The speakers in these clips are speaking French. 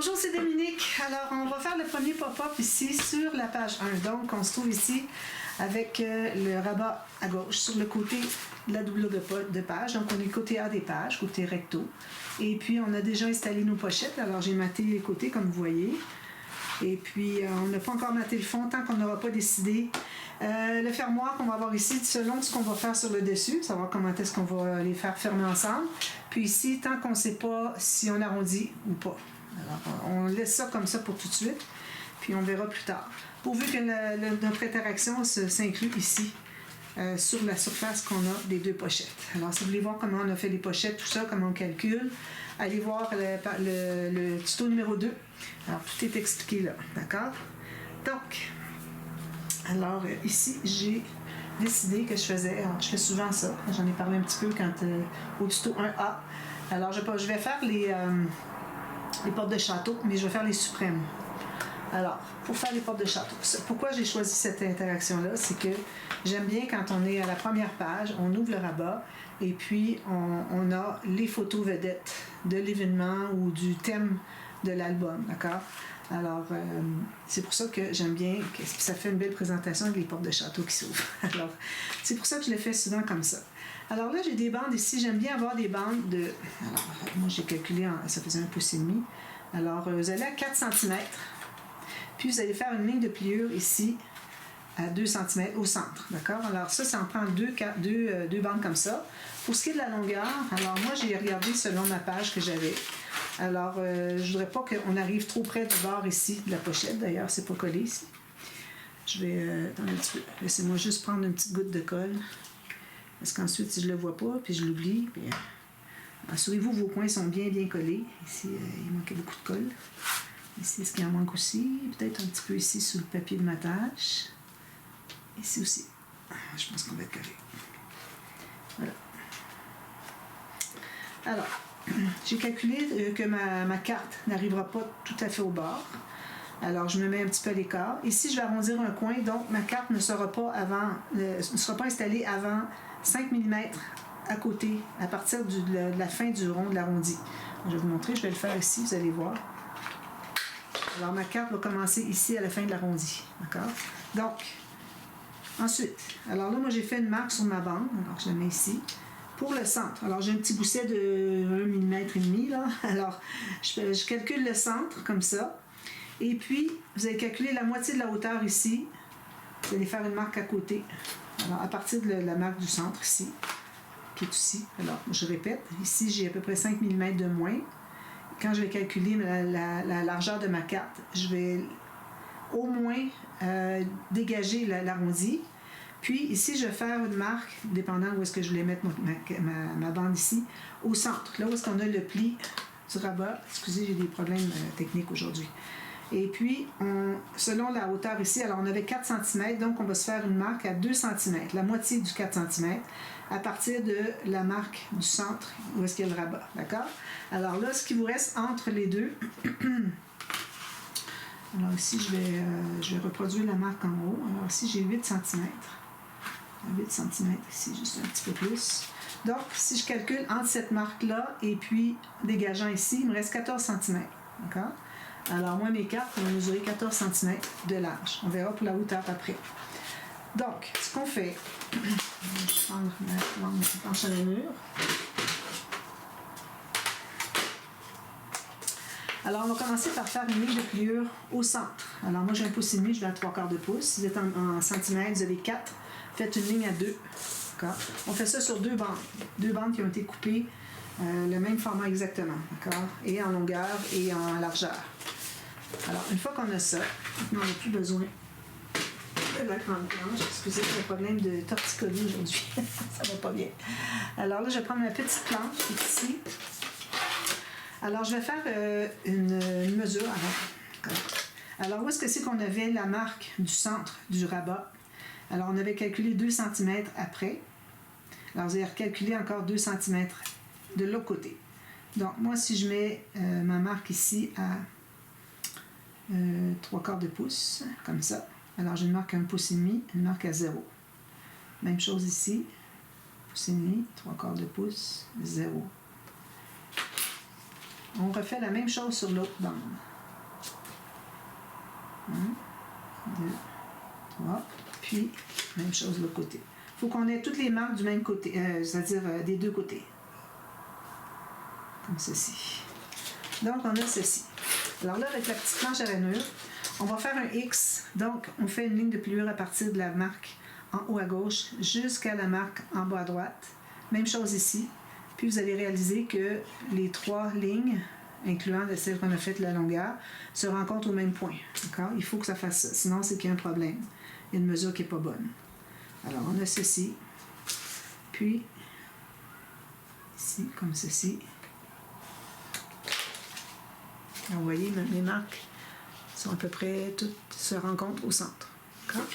Bonjour, c'est Dominique. Alors, on va faire le premier pop-up ici sur la page 1. Donc, on se trouve ici avec le rabat à gauche sur le côté de la doublure de page. Donc, on est côté A des pages, côté recto. Et puis, on a déjà installé nos pochettes. Alors, j'ai maté les côtés, comme vous voyez. Et puis, on n'a pas encore maté le fond tant qu'on n'aura pas décidé le fermoir qu'on va avoir ici, selon ce qu'on va faire sur le dessus, savoir comment est-ce qu'on va les faire fermer ensemble. Puis ici, tant qu'on ne sait pas si on arrondit ou pas. Alors, on laisse ça comme ça pour tout de suite, puis on verra plus tard. Pourvu que notre interaction s'inclue ici, sur la surface qu'on a des deux pochettes. Alors, si vous voulez voir comment on a fait les pochettes, tout ça, comment on calcule, allez voir le tuto numéro 2. Alors, tout est expliqué là, d'accord? Donc, alors ici, j'ai décidé que je fais souvent ça, j'en ai parlé un petit peu quand au tuto 1A. Alors, je vais faire les portes de château, mais je vais faire les suprêmes. Alors, pour faire les portes de château, pourquoi j'ai choisi cette interaction-là, c'est que j'aime bien quand on est à la première page, on ouvre le rabat et puis on a les photos vedettes de l'événement ou du thème de l'album, d'accord? Alors, c'est pour ça que j'aime bien, que ça fait une belle présentation avec les portes de château qui s'ouvrent. Alors, c'est pour ça que je le fais souvent comme ça. Alors là, j'ai des bandes ici. J'aime bien avoir des bandes de... Alors, moi, j'ai calculé, ça faisait 1,5 pouce. Alors, vous allez à 4 cm. Puis, vous allez faire une ligne de pliure ici à 2 cm au centre. D'accord? Alors, ça en prend deux bandes comme ça. Pour ce qui est de la longueur, alors moi, j'ai regardé selon ma page que j'avais. Alors, je ne voudrais pas qu'on arrive trop près du bord ici de la pochette. D'ailleurs, c'est pas collé ici. Je vais... attendez un petit peu. Laissez-moi juste prendre une petite goutte de colle. Parce qu'ensuite, si je ne le vois pas, puis je l'oublie, puis assurez-vous, vos coins sont bien collés. Ici, il manquait beaucoup de colle. Ici, ce qui en manque aussi, peut-être un petit peu ici sous le papier de matage. Ici aussi. Je pense qu'on va être collé. Voilà. Alors, j'ai calculé que ma carte n'arrivera pas tout à fait au bord. Alors, je me mets un petit peu à l'écart. Ici, je vais arrondir un coin, donc ma carte ne sera pas installée avant 5 mm à côté, à partir de la fin du rond de l'arrondi. Je vais vous montrer, je vais le faire ici, vous allez voir. Alors, ma carte va commencer ici à la fin de l'arrondi. D'accord? Donc, ensuite, alors là, moi, j'ai fait une marque sur ma bande. Alors, je la mets ici. Pour le centre, alors j'ai un petit gousset de 1,5 mm, là. Alors, je calcule le centre, comme ça. Et puis, vous allez calculer la moitié de la hauteur ici. Vous allez faire une marque à côté. Alors, à partir de la marque du centre ici, qui est ici. Alors, je répète, ici, j'ai à peu près 5 mm de moins. Quand je vais calculer la largeur de ma carte, je vais au moins dégager l'arrondi. Puis, ici, je vais faire une marque, dépendant où est-ce que je voulais mettre ma bande ici, au centre. Là où est-ce qu'on a le pli du rabat. Excusez, j'ai des problèmes techniques aujourd'hui. Et puis, selon la hauteur ici, alors on avait 4 cm, donc on va se faire une marque à 2 cm, la moitié du 4 cm, à partir de la marque du centre, où est-ce qu'il y a le rabat, d'accord? Alors là, ce qui vous reste entre les deux, alors ici, je vais reproduire la marque en haut. Alors ici, j'ai 8 cm. 8 cm ici, juste un petit peu plus. Donc, si je calcule entre cette marque-là et puis dégageant ici, il me reste 14 cm, d'accord? Alors, moi, mes cartes vont mesurer 14 cm de large. On verra pour la hauteur après. Donc, ce qu'on fait, je vais prendre ma lampe qui penche à la mur. Alors, on va commencer par faire une ligne de pliure au centre. Alors, moi, j'ai 1,5 pouce, je vais à 3/4 de pouce. Si vous êtes en centimètres, vous avez 4. Faites une ligne à 2. D'accord? On fait ça sur 2 bandes. 2 bandes qui ont été coupées le même format exactement. D'accord? Et en longueur et en largeur. Alors, une fois qu'on a ça, on n'a plus besoin de la grande planche. Excusez le problème de torticolis aujourd'hui. Ça va pas bien. Alors là, je vais prendre ma petite planche qui est ici. Alors, je vais faire une mesure avant. Alors, où est-ce que c'est qu'on avait la marque du centre du rabat? Alors, on avait calculé 2 cm après. Alors, vous allez recalculer encore 2 cm de l'autre côté. Donc, moi, si je mets ma marque ici à 3/4 de pouce, comme ça. Alors, j'ai une marque à 1,5 pouce, une marque à 0. Même chose ici. 1,5 pouce, 3/4 de pouce, 0. On refait la même chose sur l'autre bande. 1, 2, 3, puis même chose de l'autre côté. Il faut qu'on ait toutes les marques du même côté, c'est-à-dire des deux côtés. Comme ceci. Donc, on a ceci. Alors là, avec la petite planche à rainure, on va faire un X. Donc, on fait une ligne de pliure à partir de la marque en haut à gauche jusqu'à la marque en bas à droite. Même chose ici. Puis, vous allez réaliser que les 3 lignes, incluant celle qu'on a faite la longueur, se rencontrent au même point. D'accord? Il faut que ça fasse ça. Sinon, c'est qu'il y a un problème. Il y a une mesure qui n'est pas bonne. Alors, on a ceci. Puis, ici, comme ceci. Alors, vous voyez, mes marques sont à peu près toutes se rencontrent au centre. D'accord?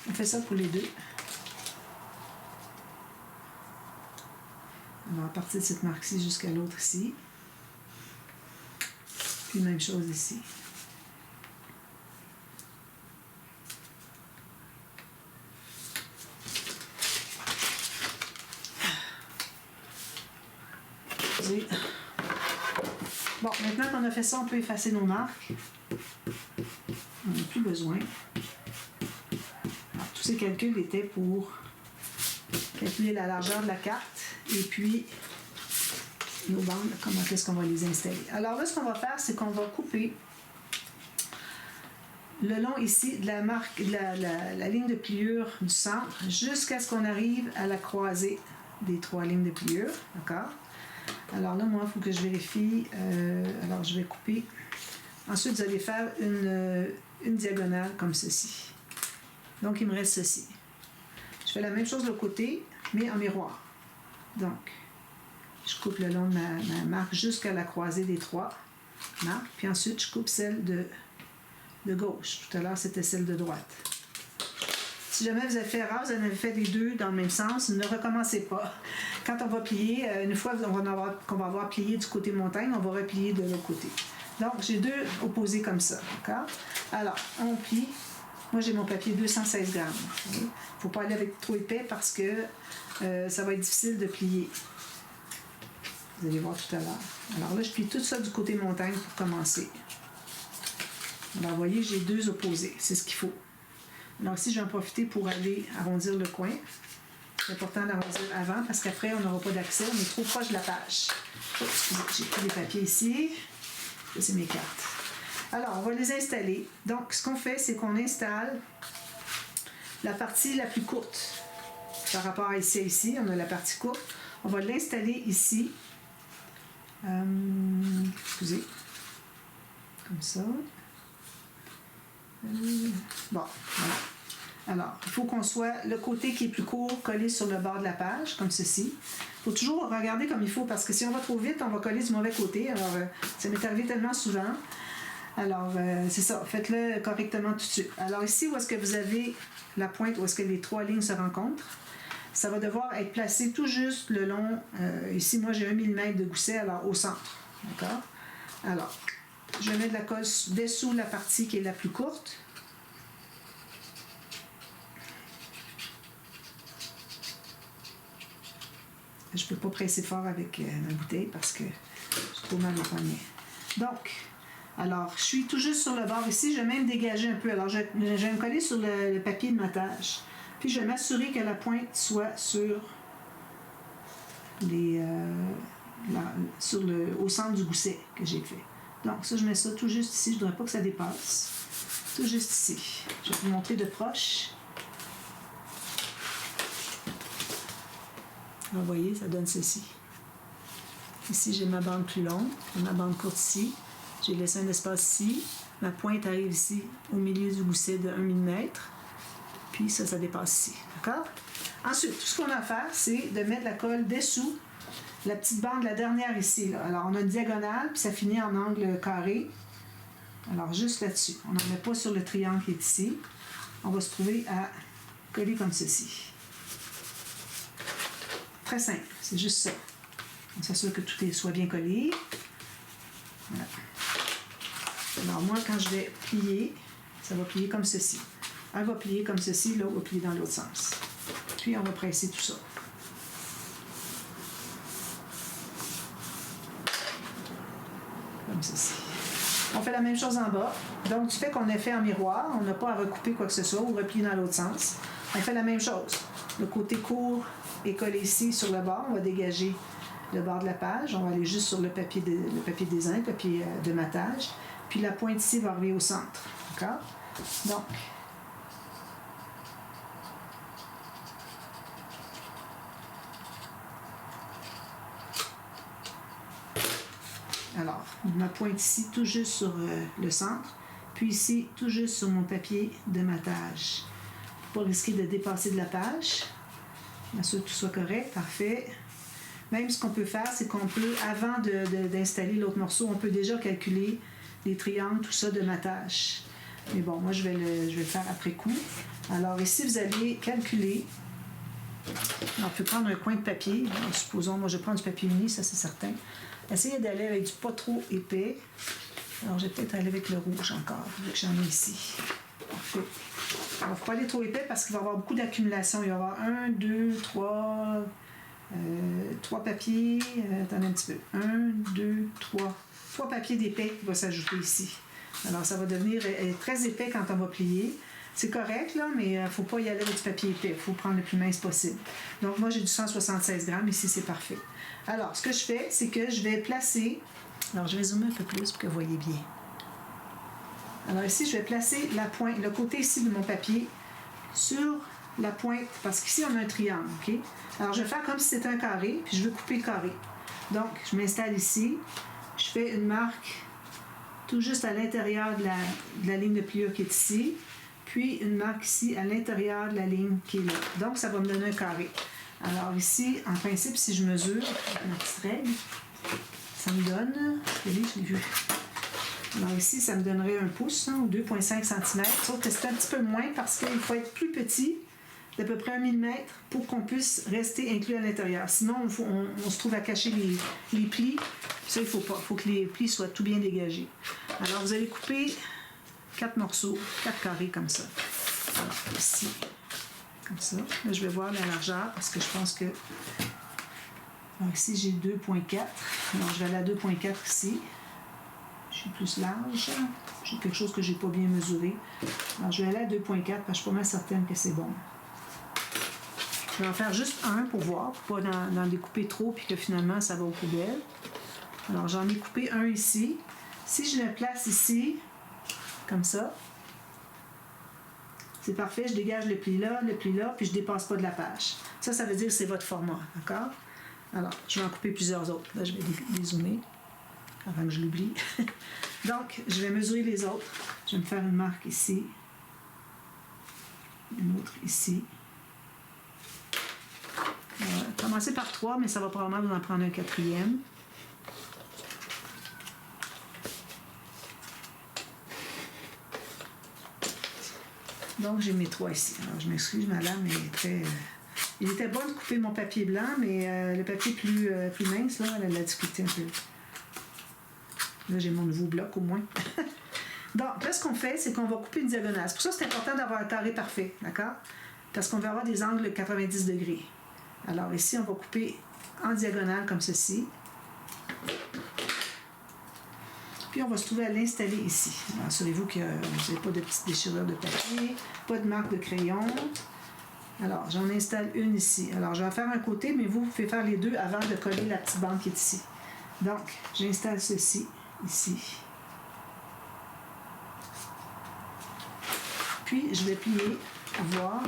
On fait ça pour les deux. Alors, à partir de cette marque-ci jusqu'à l'autre ici. Puis, même chose ici. Bon, maintenant qu'on a fait ça, on peut effacer nos marques. On n'a plus besoin. Alors, tous ces calculs étaient pour calculer la largeur de la carte et puis nos bandes, comment est-ce qu'on va les installer. Alors là, ce qu'on va faire, c'est qu'on va couper le long ici de la marque, la ligne de pliure du centre jusqu'à ce qu'on arrive à la croisée des 3 lignes de pliure. D'accord? Alors là, moi, il faut que je vérifie. Alors, je vais couper. Ensuite, vous allez faire une diagonale comme ceci. Donc, il me reste ceci. Je fais la même chose de l'autre côté, mais en miroir. Donc, je coupe le long de ma marque jusqu'à la croisée des 3 marques. Puis ensuite, je coupe celle de gauche. Tout à l'heure, c'était celle de droite. Si jamais vous avez fait erreur, vous en avez fait les deux dans le même sens, ne recommencez pas. Quand on va plier, une fois qu'on va avoir plié du côté montagne, on va replier de l'autre côté. Donc, j'ai deux opposés comme ça. D'accord? Alors, on plie. Moi, j'ai mon papier 216 grammes. Il ne faut pas aller avec trop épais parce que ça va être difficile de plier. Vous allez voir tout à l'heure. Alors là, je plie tout ça du côté montagne pour commencer. Alors, vous voyez, j'ai deux opposés. C'est ce qu'il faut. Alors ici, je vais en profiter pour aller arrondir le coin. C'est important d'arrondir avant parce qu'après, on n'aura pas d'accès. On est trop proche de la page. Oh, excusez, j'ai pris des papiers ici. Ça, c'est mes cartes. Alors, on va les installer. Donc, ce qu'on fait, c'est qu'on installe la partie la plus courte. Par rapport à ici, on a la partie courte. On va l'installer ici. Excusez. Comme ça. Bon, voilà. Alors, il faut qu'on soit le côté qui est plus court collé sur le bord de la page, comme ceci. Il faut toujours regarder comme il faut, parce que si on va trop vite, on va coller du mauvais côté. Alors, ça m'est arrivé tellement souvent. Alors, c'est ça, faites-le correctement tout de suite. Alors ici, où est-ce que vous avez la pointe, où est-ce que les 3 lignes se rencontrent, ça va devoir être placé tout juste le long. Ici, moi, j'ai 1 mm de gousset, alors au centre. D'accord? Alors, je vais mettre de la colle dessous la partie qui est la plus courte. Je ne peux pas presser fort avec ma bouteille parce que j'ai trop mal au poignet. Donc, alors, je suis tout juste sur le bord ici. Je vais même dégager un peu. Alors, je vais me coller sur le papier de matage. Puis, je vais m'assurer que la pointe soit sur au centre du gousset que j'ai fait. Donc, ça, je mets ça tout juste ici. Je ne voudrais pas que ça dépasse. Tout juste ici. Je vais vous montrer de proche. Vous voyez, ça donne ceci. Ici, j'ai ma bande plus longue, ma bande courte ici. J'ai laissé un espace ici. Ma pointe arrive ici, au milieu du gousset de 1 mm. Puis ça dépasse ici. D'accord? Ensuite, tout ce qu'on a à faire, c'est de mettre la colle dessous la petite bande, la dernière ici. Là. Alors, on a une diagonale, puis ça finit en angle carré. Alors, juste là-dessus. On n'en met pas sur le triangle qui est ici. On va se trouver à coller comme ceci. Très simple, c'est juste ça. On s'assure que tout soit bien collé. Voilà. Alors moi, quand je vais plier, ça va plier comme ceci. Elle va plier comme ceci, l'autre va plier dans l'autre sens. Puis on va presser tout ça. comme ceci. On fait la même chose en bas. Donc, du fait qu'on a fait en miroir, on n'a pas à recouper quoi que ce soit ou replier dans l'autre sens. On fait la même chose. Le côté court est collé ici sur le bord. On va dégager le bord de la page. On va aller juste sur le papier design, le papier de matage. Puis la pointe ici va arriver au centre. D'accord? Donc, alors, ma pointe ici, tout juste sur le centre, puis ici, tout juste sur mon papier de matage. Pour pas risquer de dépasser de la page. M'assurer que tout soit correct, parfait. Même ce qu'on peut faire, c'est qu'on peut, avant d'installer l'autre morceau, on peut déjà calculer les triangles, tout ça de matage. Mais bon, moi, je vais le faire après coup. Alors ici, vous allez calculer. On peut prendre un coin de papier. Alors, supposons, moi, je prends du papier uni, ça c'est certain. Essayez d'aller avec du pas trop épais. Alors, je vais peut-être aller avec le rouge encore, vu que j'en ai ici. Parfait. Alors, il ne faut pas aller trop épais parce qu'il va y avoir beaucoup d'accumulation. Il va y avoir 1, 2, 3, 3 papiers. Attendez un petit peu. 1, 2, 3. 3 papiers d'épais qui vont s'ajouter ici. Alors, ça va devenir très épais quand on va plier. C'est correct, là, mais il ne faut pas y aller avec du papier épais. Il faut prendre le plus mince possible. Donc, moi, j'ai du 176 grammes. Ici, c'est parfait. Alors, ce que je fais, c'est que je vais placer... Alors, je vais zoomer un peu plus pour que vous voyez bien. Alors, ici, je vais placer la pointe, le côté ici de mon papier sur la pointe, parce qu'ici, on a un triangle, OK? Alors, je vais faire comme si c'était un carré, puis je veux couper le carré. Donc, je m'installe ici. Je fais une marque tout juste à l'intérieur de la ligne de pliure qui est ici, puis une marque ici à l'intérieur de la ligne qui est là. Donc, ça va me donner un carré. Alors ici, en principe, si je mesure ma petite règle, ça me donne... Regardez, je l'ai vu. Alors ici, ça me donnerait 1 pouce, hein, ou 2,5 cm, sauf que c'est un petit peu moins parce qu'il faut être plus petit, d'à peu près 1 mm, pour qu'on puisse rester inclus à l'intérieur. Sinon, on se trouve à cacher les plis. Ça, il ne faut pas. Il faut que les plis soient tout bien dégagés. Alors, vous allez couper 4 morceaux, 4 carrés comme ça. Alors, ici, comme ça. Là, je vais voir la largeur parce que je pense que... Alors, ici, j'ai 2,4. Alors, je vais aller à 2,4 ici. Je suis plus large. J'ai quelque chose que je n'ai pas bien mesuré. Alors, je vais aller à 2,4 parce que je suis pas mal certaine que c'est bon. Je vais en faire juste un pour voir, pour ne pas en découper trop puis que finalement, ça va aux poubelles. Alors, j'en ai coupé un ici. Si je le place ici, comme ça, c'est parfait. Je dégage le pli là, puis je ne dépasse pas de la page. Ça veut dire que c'est votre format, d'accord? Alors, je vais en couper plusieurs autres. Là, je vais les zoomer avant que je l'oublie. Donc, je vais mesurer les autres. Je vais me faire une marque ici. Une autre ici. Commencez par 3, mais ça va probablement vous en prendre un 4e. Donc, j'ai mes 3 ici. Alors, je m'excuse, ma lame est très... Il était bon de couper mon papier blanc, mais le papier plus mince, là, elle a la difficulté un peu. Là, j'ai mon nouveau bloc au moins. Donc, là, ce qu'on fait, c'est qu'on va couper une diagonale. C'est pour ça que c'est important d'avoir un carré parfait, d'accord? Parce qu'on va avoir des angles 90 degrés. Alors, ici, on va couper en diagonale comme ceci. Puis, on va se trouver à l'installer ici. Alors, assurez-vous que vous n'avez pas de petites déchirures de papier, pas de marque de crayon. Alors, j'en installe une ici. Alors, je vais faire un côté, mais vous pouvez faire les deux avant de coller la petite bande qui est ici. Donc, j'installe ceci ici. Puis, je vais plier pour voir.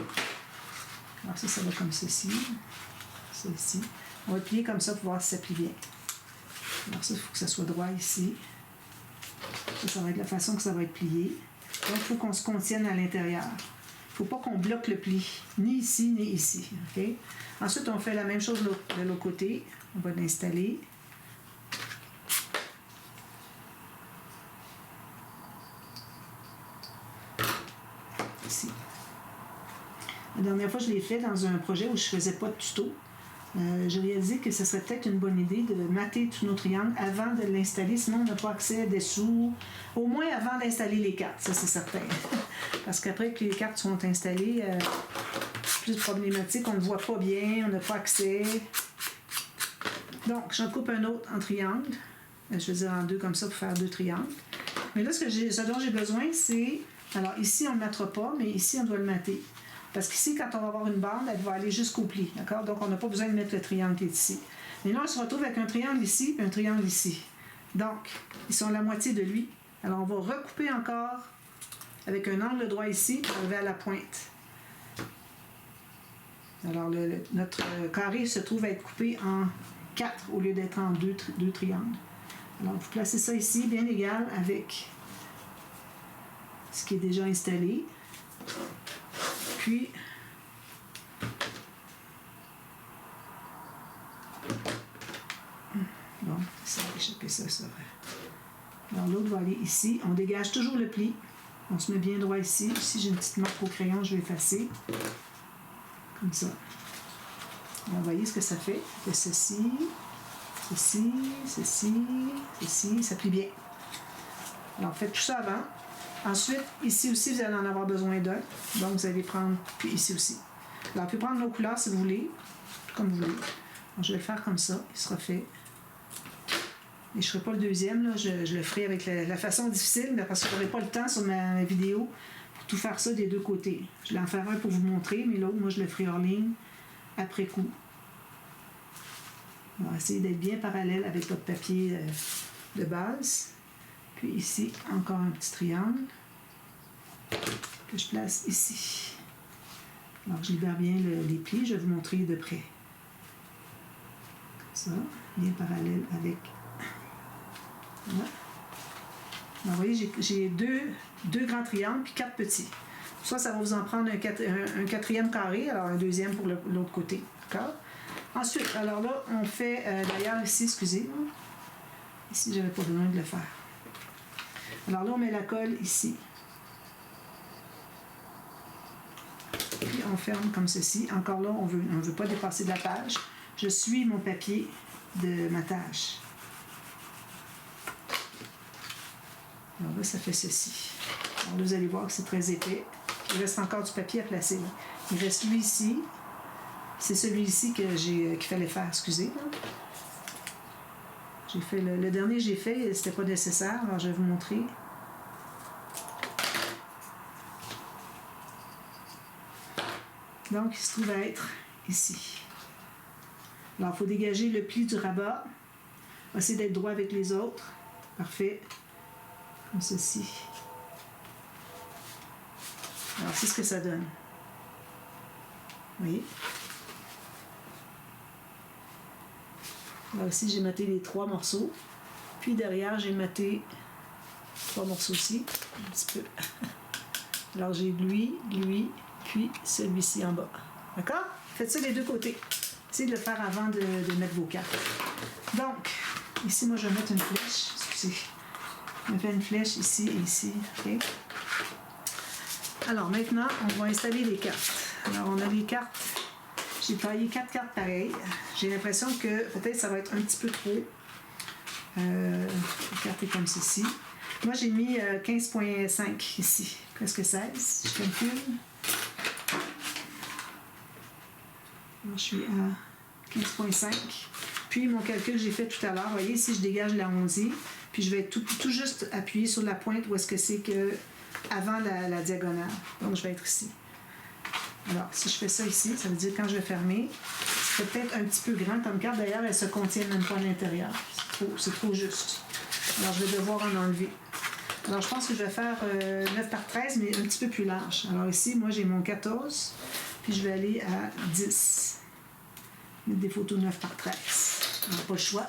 Alors, ça va comme ceci. Ceci. On va plier comme ça pour voir si ça plie bien. Alors, ça, il faut que ça soit droit ici. Ça va être la façon que ça va être plié. Donc, il faut qu'on se contienne à l'intérieur. Il ne faut pas qu'on bloque le pli, ni ici, ni ici. Okay? Ensuite, on fait la même chose de l'autre côté. On va l'installer. Ici. La dernière fois, je l'ai fait dans un projet où je ne faisais pas de tuto. J'ai réalisé que ce serait peut-être une bonne idée de mater tous nos triangles avant de l'installer, sinon on n'a pas accès à des sous, au moins avant d'installer les cartes, ça c'est certain. Parce qu'après que les cartes sont installées, c'est plus problématique, on ne voit pas bien, on n'a pas accès. Donc, j'en coupe un autre en triangle, je veux dire en deux comme ça pour faire deux triangles. Mais là, ce dont j'ai besoin, c'est... Alors ici, on ne le mettra pas, mais ici, on doit le mater. Parce qu'ici, quand on va avoir une bande, elle va aller jusqu'au pli, d'accord? Donc, on n'a pas besoin de mettre le triangle qui est ici. Mais là, on se retrouve avec un triangle ici et un triangle ici. Donc, ils sont la moitié de lui. Alors, on va recouper encore avec un angle droit ici pour arriver à la pointe. Alors, notre carré se trouve à être coupé en 4 au lieu d'être en deux triangles. Alors, vous placez ça ici, bien égal avec ce qui est déjà installé. Puis, bon, ça va échapper ça. Alors, l'autre va aller ici. On dégage toujours le pli. On se met bien droit ici. Ici, j'ai une petite marque au crayon, je vais effacer. Comme ça. Alors, vous voyez ce que ça fait. Ça fait ceci, ça plie bien. Alors, faites tout ça avant. Ensuite, ici aussi, vous allez en avoir besoin d'un. Donc, vous allez prendre, puis ici aussi. Alors, vous pouvez prendre nos couleurs si vous voulez, comme vous voulez. Alors, je vais le faire comme ça, il sera fait. Et je ne ferai pas le deuxième, là. Je le ferai avec la façon difficile, mais parce que je n'aurai pas le temps sur ma vidéo pour tout faire ça des deux côtés. Je vais en faire un pour vous montrer, mais l'autre, moi, je le ferai hors ligne après coup. On va essayer d'être bien parallèle avec votre papier de base. Puis ici, encore un petit triangle que je place ici. Alors, je libère bien les plis. Je vais vous montrer de près. Comme ça, bien parallèle avec... Voilà. Alors, vous voyez, j'ai deux grands triangles puis 4 petits. Soit ça va vous en prendre un quatrième carré, alors un deuxième pour l'autre côté. D'accord? Ensuite, alors là, on fait... d'ailleurs, ici, excusez, ici, je n'avais pas besoin de le faire. Alors là, on met la colle ici. Puis on ferme comme ceci. Encore là, on veut pas dépasser de la page. Je suis mon papier de matage. Alors là, ça fait ceci. Alors là, vous allez voir que c'est très épais. Il reste encore du papier à placer. Là. Il reste lui ici. C'est celui-ci qu'il fallait faire, excusez. J'ai fait le dernier que j'ai fait, c'était pas nécessaire, alors je vais vous montrer. Donc, il se trouve à être ici. Alors, il faut dégager le pli du rabat. On va essayer d'être droit avec les autres. Parfait. Comme ceci. Alors, c'est ce que ça donne. Vous voyez? Là aussi, j'ai maté les 3 morceaux. Puis derrière, j'ai maté 3 morceaux aussi. Un petit peu. Alors, j'ai lui, puis celui-ci en bas. D'accord? Faites ça des deux côtés. Essayez de le faire avant de mettre vos cartes. Donc, ici, moi, je vais mettre une flèche. Excusez. Je fais une flèche ici et ici. OK? Alors, maintenant, on va installer les cartes. Alors, on a les cartes. J'ai taillé 4 cartes pareilles. J'ai l'impression que peut-être ça va être un petit peu trop. La carte est comme ceci. Moi, j'ai mis 15,5 ici. Presque 16. Je calcule. Alors, je suis à 15,5. Puis, mon calcul que j'ai fait tout à l'heure, vous voyez, ici, je dégage l'arrondi. Puis, je vais tout juste appuyer sur la pointe où est-ce que c'est que avant la diagonale. Donc, je vais être ici. Alors, si je fais ça ici, ça veut dire quand je vais fermer, c'est peut-être un petit peu grand comme carte. D'ailleurs, elle ne se contient même pas à l'intérieur. C'est trop juste. Alors, je vais devoir en enlever. Alors, je pense que je vais faire 9 par 13, mais un petit peu plus large. Alors ici, moi, j'ai mon 14, puis je vais aller à 10. Mettre des photos 9 par 13. On n'a pas le choix.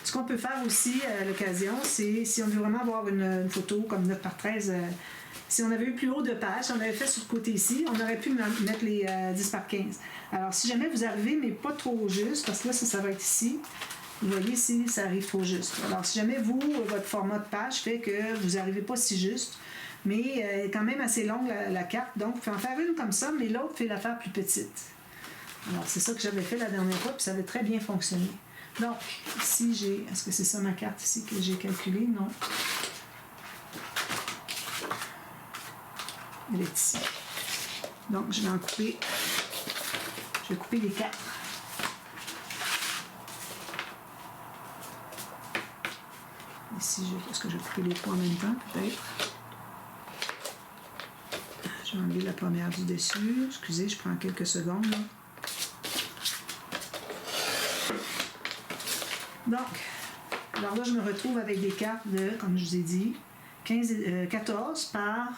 Ce qu'on peut faire aussi à l'occasion, c'est si on veut vraiment avoir une photo comme 9 par 13, si on avait eu plus haut de page, on avait fait sur le côté ici, on aurait pu mettre les 10 par 15. Alors, si jamais vous arrivez, mais pas trop juste, parce que là, ça va être ici, vous voyez ici, ça arrive trop juste. Alors, si jamais vous, votre format de page fait que vous n'arrivez pas si juste, mais quand même assez longue la carte, donc vous pouvez en faire une comme ça, mais l'autre, vous pouvez la faire plus petite. Alors, c'est ça que j'avais fait la dernière fois, puis ça avait très bien fonctionné. Donc, ici, j'ai... Est-ce que c'est ça ma carte ici que j'ai calculée? Non. Elle est ici. Donc, je vais en couper. Je vais couper les 4. ici, est-ce que je vais couper les trois en même temps, peut-être? Je vais enlever la première du dessus. Excusez, je prends quelques secondes. Là. Donc, alors là, je me retrouve avec des cartes de, comme je vous ai dit, 14 par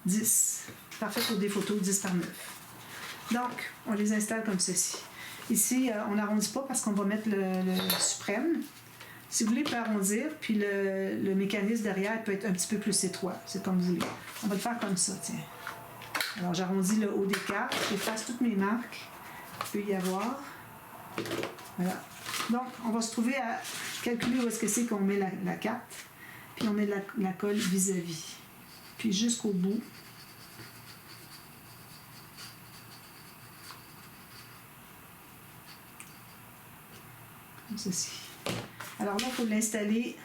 10. Parfait pour des photos 10 par 9. Donc, on les installe comme ceci. Ici, on n'arrondit pas parce qu'on va mettre le suprême. Si vous voulez, peut arrondir, puis le mécanisme derrière peut être un petit peu plus étroit. C'est comme vous voulez. On va le faire comme ça, tiens. Alors, j'arrondis le haut des cartes, j'efface toutes mes marques. Il peut y avoir. Voilà. Donc, on va se trouver à calculer où est-ce que c'est qu'on met la carte, puis on met la colle vis-à-vis. Puis jusqu'au bout. Comme ceci. Alors là, il faut l'installer,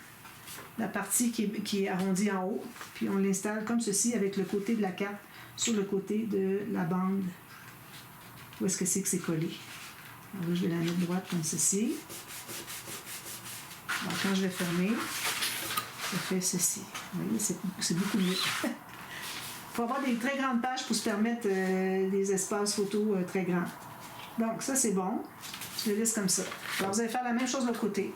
la partie qui est arrondie en haut, puis on l'installe comme ceci avec le côté de la carte sur le côté de la bande. Où est-ce que c'est collé? Alors là, je vais la mettre droite comme ceci. Alors quand je vais fermer, ça fait ceci. Vous voyez, c'est beaucoup mieux. Il faut avoir des très grandes pages pour se permettre des espaces photos très grands. Donc ça, c'est bon. Je le laisse comme ça. Alors, vous allez faire la même chose de l'autre côté.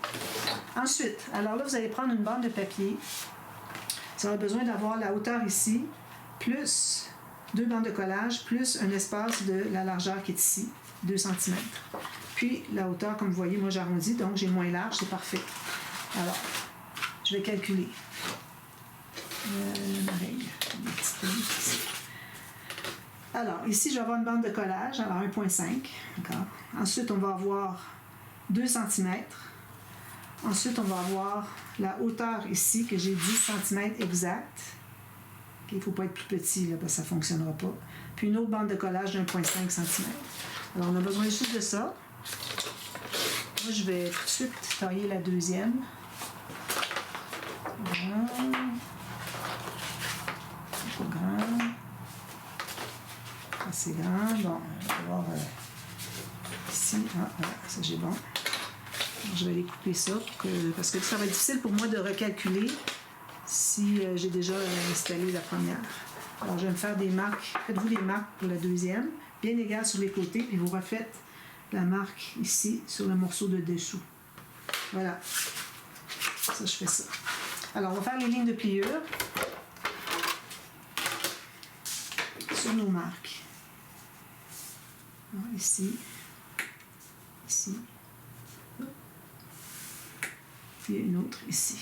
Ensuite, alors là, vous allez prendre une bande de papier. Vous aurez besoin d'avoir la hauteur ici, plus 2 bandes de collage, plus un espace de la largeur qui est ici, 2 cm. Puis, la hauteur, comme vous voyez, moi j'arrondis, donc j'ai moins large, c'est parfait. Alors, je vais calculer. Ma règle. Alors, ici, je vais avoir une bande de collage, alors 1,5. D'accord. Ensuite, on va avoir 2 cm. Ensuite, on va avoir la hauteur ici, que j'ai 10 cm exact. Il ne faut pas être plus petit, là, parce que ça ne fonctionnera pas. Puis une autre bande de collage de 1,5 cm. Alors, on a besoin juste de ça. Moi, je vais tout de suite tailler la deuxième. Voilà. Pas grand. Assez grand. Bon, on va voir ici. Ah, voilà, ça j'ai bon. Alors, je vais aller couper ça parce que ça va être difficile pour moi de recalculer si j'ai déjà installé la première. Alors, je vais me faire des marques. Faites-vous des marques pour la deuxième, bien égales sur les côtés, puis vous refaites la marque ici sur le morceau de dessous. Voilà. Ça, je fais ça. Alors, on va faire les lignes de pliure sur nos marques. Alors, ici, ici, puis une autre ici.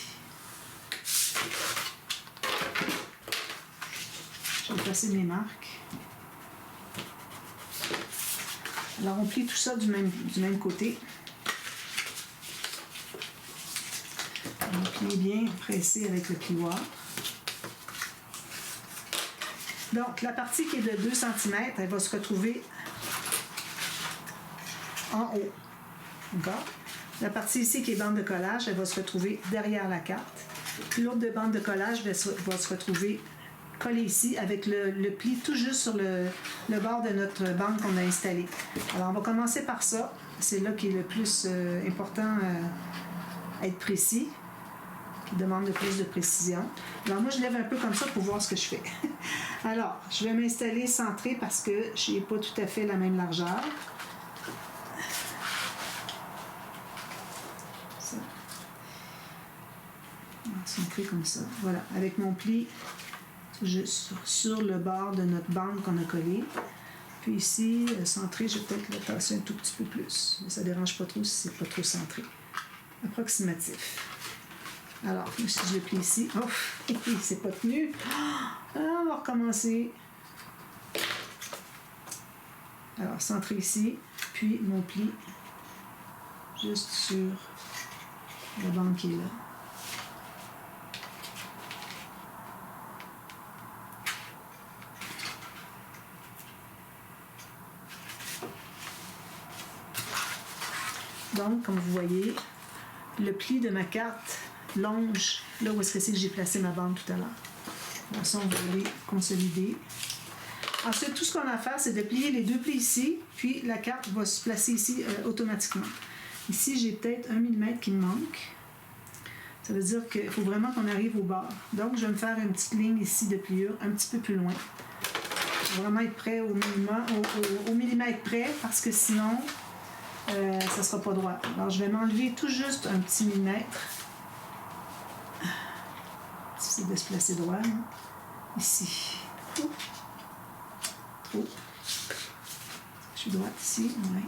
Je vais passer mes marques. Alors, on plie tout ça du même côté. On plie bien pressé avec le plioir. Donc, la partie qui est de 2 cm, elle va se retrouver en haut. D'accord? La partie ici qui est bande de collage, elle va se retrouver derrière la carte. Puis l'autre de bande de collage va se retrouver collée ici avec le pli tout juste sur le bord de notre bande qu'on a installée. Alors, on va commencer par ça. C'est là qui est le plus important à être précis, qui demande le plus de précision. Alors, moi, je lève un peu comme ça pour voir ce que je fais. Alors, je vais m'installer centré parce que je n'ai pas tout à fait la même largeur. Ça. Centré comme ça. Voilà, avec mon pli juste sur le bord de notre bande qu'on a collée. Puis ici, centré, je vais peut-être le tasser un tout petit peu plus. Mais ça ne dérange pas trop si c'est pas trop centré. Approximatif. Alors, si je le plie ici, oh, c'est pas tenu. Alors, on va recommencer. Alors, centré ici, puis mon pli juste sur la bande qui est là. Donc, comme vous voyez, le pli de ma carte longe là où est-ce que j'ai placé ma bande tout à l'heure. Alors ça, on va aller consolider. Ensuite, tout ce qu'on a à faire, c'est de plier les deux plis ici, puis la carte va se placer ici automatiquement. Ici, j'ai peut-être 1 mm qui me manque. Ça veut dire qu'il faut vraiment qu'on arrive au bord. Donc, je vais me faire une petite ligne ici de pliure, un petit peu plus loin. Je vais vraiment être prêt au millimètre près, parce que sinon, ça ne sera pas droit. Alors, je vais m'enlever tout juste un petit millimètre. Difficile de se placer droit, hein? Ici. Trop. Je suis droite ici, oui.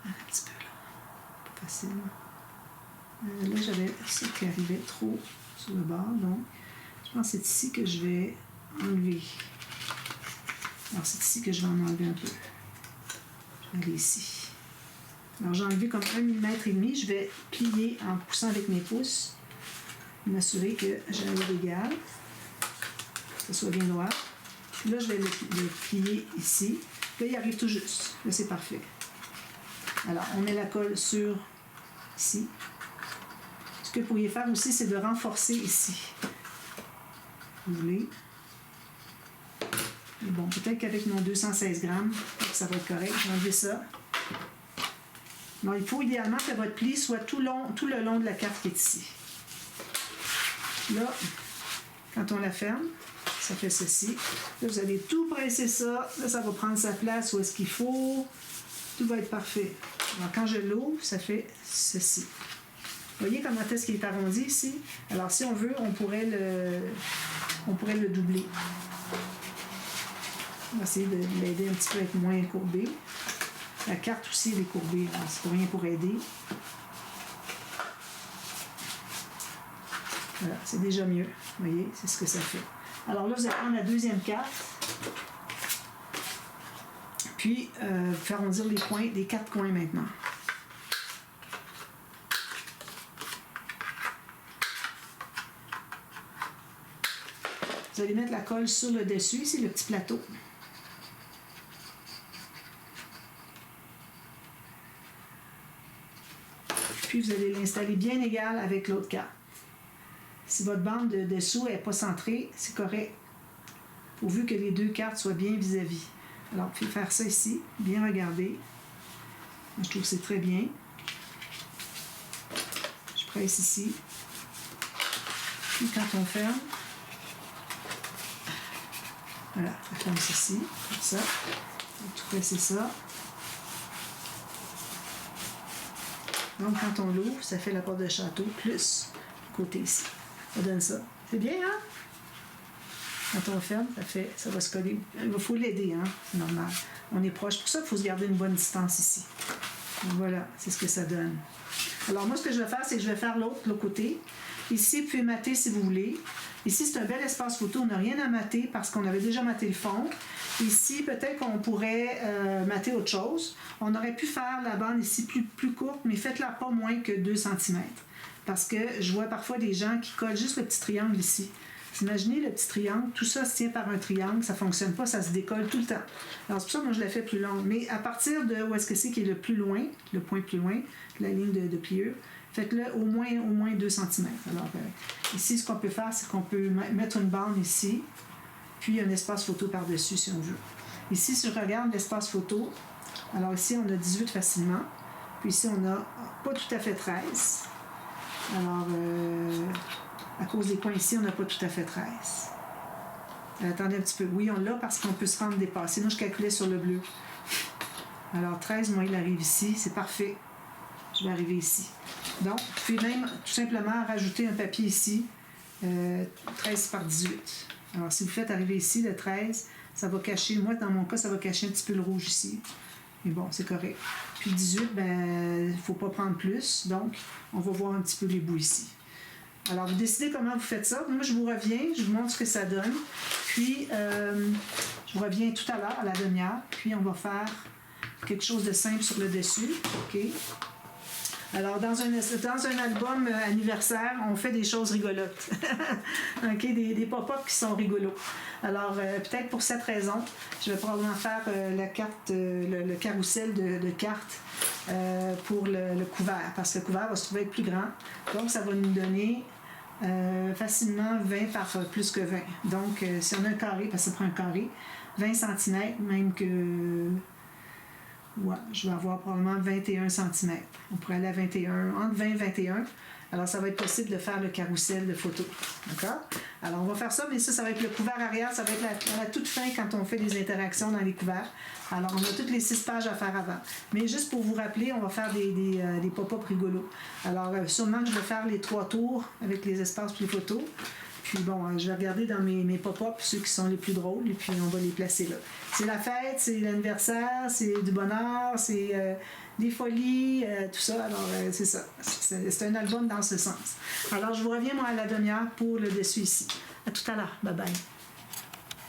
Un petit peu là. Pas facile. Là, j'avais ça qui arrivait trop sur le bord, donc je pense que c'est ici que je vais enlever. Alors, c'est ici que je vais en enlever un peu. Je vais aller ici. Alors, j'ai enlevé comme 1,5 mm. Je vais plier en poussant avec mes pouces. M'assurer que j'ai un égal. Que ce soit bien droit. Puis là, je vais le plier ici. Là, il arrive tout juste. Là, c'est parfait. Alors, on met la colle sur ici. Ce que vous pourriez faire aussi, c'est de renforcer ici. Vous voulez. Et bon, peut-être qu'avec mon 216 grammes, ça va être correct. Je vais enlever ça. Donc, il faut idéalement que votre pli soit tout le long de la carte qui est ici. Là, quand on la ferme, ça fait ceci. Là, vous allez tout presser ça. Là, ça va prendre sa place où est-ce qu'il faut. Tout va être parfait. Alors, quand je l'ouvre, ça fait ceci. Vous voyez comment est-ce qu'il est arrondi ici? Alors, si on veut, on pourrait le doubler. On va essayer de l'aider un petit peu à être moins courbé. La carte aussi, elle est courbée. C'est rien pour aider. Voilà, c'est déjà mieux. Vous voyez, c'est ce que ça fait. Alors là, vous allez prendre la deuxième carte. Puis, faire arrondir les coins, les 4 coins maintenant. Vous allez mettre la colle sur le dessus, ici, le petit plateau. Puis, vous allez l'installer bien égal avec l'autre carte. Si votre bande de dessous n'est pas centrée, c'est correct. Pourvu que les deux cartes soient bien vis-à-vis. Alors, vous pouvez faire ça ici, bien regarder. Moi, je trouve que c'est très bien. Je presse ici. Puis, quand on ferme, voilà, on ferme ceci, comme ça. On va tout presser ça. Donc, quand on l'ouvre, ça fait la porte de château plus le côté ici. Ça donne ça. C'est bien, hein? Quand on ferme, ça va se coller. Il faut l'aider, hein? C'est normal. On est proche. Pour ça, il faut se garder une bonne distance ici. Donc, voilà, c'est ce que ça donne. Alors, moi, ce que je vais faire, c'est que je vais faire l'autre côté. Ici, vous pouvez mater si vous voulez. Ici, c'est un bel espace photo. On n'a rien à mater parce qu'on avait déjà maté le fond. Ici, peut-être qu'on pourrait mater autre chose. On aurait pu faire la bande ici plus courte, mais faites-la pas moins que 2 cm. Parce que je vois parfois des gens qui collent juste le petit triangle ici. Imaginez le petit triangle, tout ça se tient par un triangle, ça ne fonctionne pas, ça se décolle tout le temps. Alors c'est pour ça que moi je la fais plus longue. Mais à partir de où est-ce que c'est qui est le plus loin, le point plus loin, la ligne de pliure, faites-le au moins 2 cm. Alors ici, ce qu'on peut faire, c'est qu'on peut mettre une bande ici, puis un espace photo par-dessus si on veut. Ici, si je regarde l'espace photo, alors ici on a 18 facilement, puis ici on a pas tout à fait 13. Alors, à cause des coins ici, on n'a pas tout à fait 13. Attendez un petit peu. Oui, on l'a parce qu'on peut se rendre dépassé. Moi, je calculais sur le bleu. Alors, 13, moi, il arrive ici. C'est parfait. Je vais arriver ici. Donc, vous pouvez même tout simplement rajouter un papier ici. 13 par 18. Alors, si vous faites arriver ici le 13, ça va cacher, moi, dans mon cas, ça va cacher un petit peu le rouge ici. Mais bon, c'est correct. Puis 18, il ne faut pas prendre plus. Donc, on va voir un petit peu les bouts ici. Alors, vous décidez comment vous faites ça. Moi, je vous reviens, je vous montre ce que ça donne. Puis, je vous reviens tout à l'heure, à la demi-heure. Puis, on va faire quelque chose de simple sur le dessus. OK? Alors, dans un album anniversaire, on fait des choses rigolotes. OK? Des pop-up qui sont rigolos. Alors, peut-être pour cette raison, je vais probablement faire la carte, le carrousel de cartes pour le couvert, parce que le couvert va se trouver être plus grand. Donc, ça va nous donner facilement 20 par plus que 20. Donc, si on a un carré, parce que ça prend un carré, 20 cm, même que Ouais, je vais avoir probablement 21 cm. On pourrait aller à 21, entre 20 et 21. Alors, ça va être possible de faire le carrousel de photos. D'accord? Alors, on va faire ça, mais ça va être le couvert arrière. Ça va être à la toute fin quand on fait des interactions dans les couverts. Alors, on a toutes les 6 pages à faire avant. Mais juste pour vous rappeler, on va faire des pop-up rigolos. Alors, sûrement que je vais faire les 3 tours avec les espaces pour les photos. Puis bon, je vais regarder dans mes pop-up ceux qui sont les plus drôles et puis on va les placer là. C'est la fête, c'est l'anniversaire, c'est du bonheur, c'est des folies, tout ça. Alors, c'est ça. C'est un album dans ce sens. Alors, je vous reviens, moi, à la demi-heure pour le dessus ici. À tout à l'heure. Bye bye.